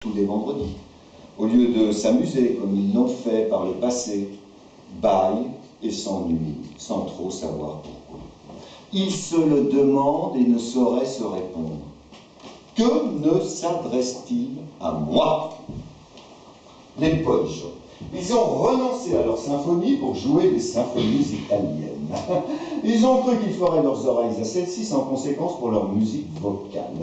tous les vendredis. Au lieu de s'amuser comme ils l'ont fait par le passé, bâillent et s'ennuient sans trop savoir pourquoi. Ils se le demandent et ne sauraient se répondre. Que ne s'adresse-t-il à moi? Les Poggio. Ils ont renoncé à leur symphonie pour jouer des symphonies italiennes. Ils ont cru qu'ils feraient leurs oreilles à celles-ci sans conséquence pour leur musique vocale.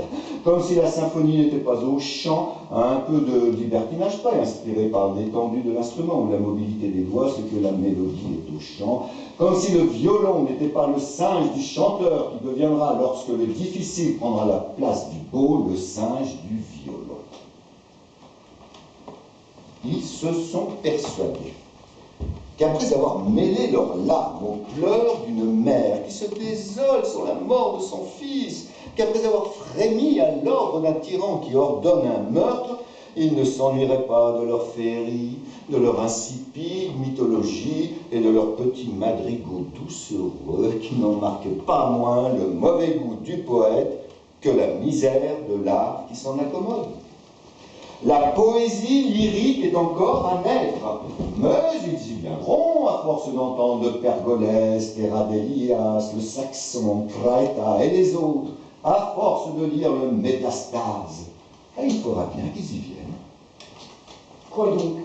Comme si la symphonie n'était pas au chant, à un peu de libertinage, pas inspiré par l'étendue de l'instrument ou la mobilité des doigts, ce que la mélodie est au chant. Comme si le violon n'était pas le singe du chanteur qui deviendra, lorsque le difficile prendra la place du beau, le singe du violon. Ils se sont persuadés qu'après avoir mêlé leurs larmes aux pleurs d'une mère qui se désole sur la mort de son fils, qu'après avoir frémi à l'ordre d'un tyran qui ordonne un meurtre, ils ne s'ennuieraient pas de leur féerie, de leur insipide mythologie et de leurs petits madrigaux doucereux qui n'en marquent pas moins le mauvais goût du poète que la misère de l'art qui s'en accommode. La poésie lyrique est encore à naître, mais ils y viendront à force d'entendre le Pergolèse, Terradelias, le Saxon, Craeta et les autres, à force de lire le Métastase. Et il faudra bien qu'ils y viennent. Quoi donc?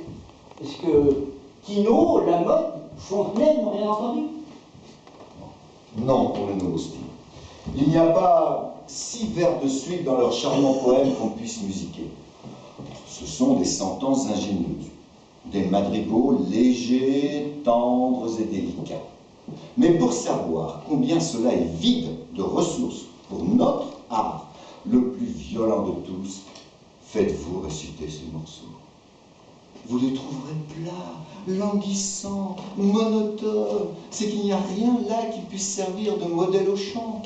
Est-ce que Quinault, Lamotte, Fontenay n'ont rien entendu? Non, pour le nouveau style. Il n'y a pas 6 vers de suite dans leurs charmants poèmes qu'on puisse musiquer. Ce sont des sentences ingénieuses, des madrigaux légers, tendres et délicats. Mais pour savoir combien cela est vide de ressources pour notre art, le plus violent de tous, faites-vous réciter ces morceaux. Vous les trouverez plats, languissants, monotones. C'est qu'il n'y a rien là qui puisse servir de modèle au chant.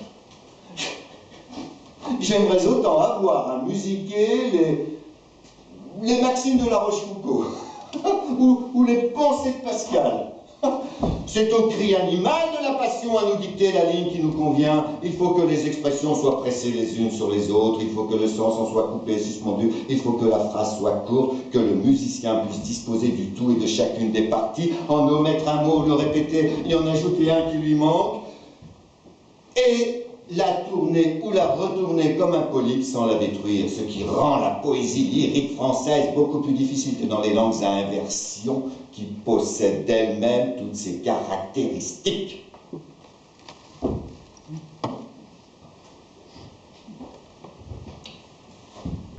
J'aimerais autant avoir à musiquer les maximes de La Rochefoucauld ou les pensées de Pascal. C'est au cri animal de la passion à nous dicter la ligne qui nous convient. Il faut que les expressions soient pressées les unes sur les autres, il faut que le sens en soit coupé et suspendu, il faut que la phrase soit courte, que le musicien puisse disposer du tout et de chacune des parties, en omettre un mot, le répéter et en ajouter un qui lui manque, et la tourner ou la retourner comme un polype sans la détruire, ce qui rend la poésie lyrique française beaucoup plus difficile que dans les langues à inversion qui possèdent d'elles-mêmes toutes ces caractéristiques.